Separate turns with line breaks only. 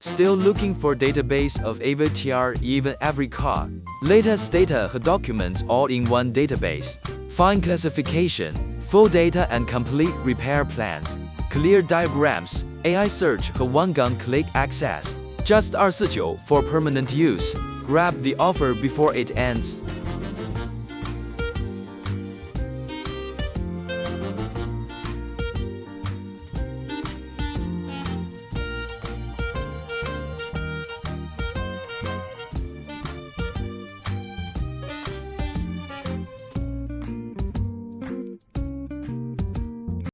Still looking for database of AVTR even every car? Latest data和 documents all in one database. Fine classification, full data and complete repair plans. Clear diagrams, AI search 和 one-gun-click access. Just 249 for permanent use. Grab the offer before it ends.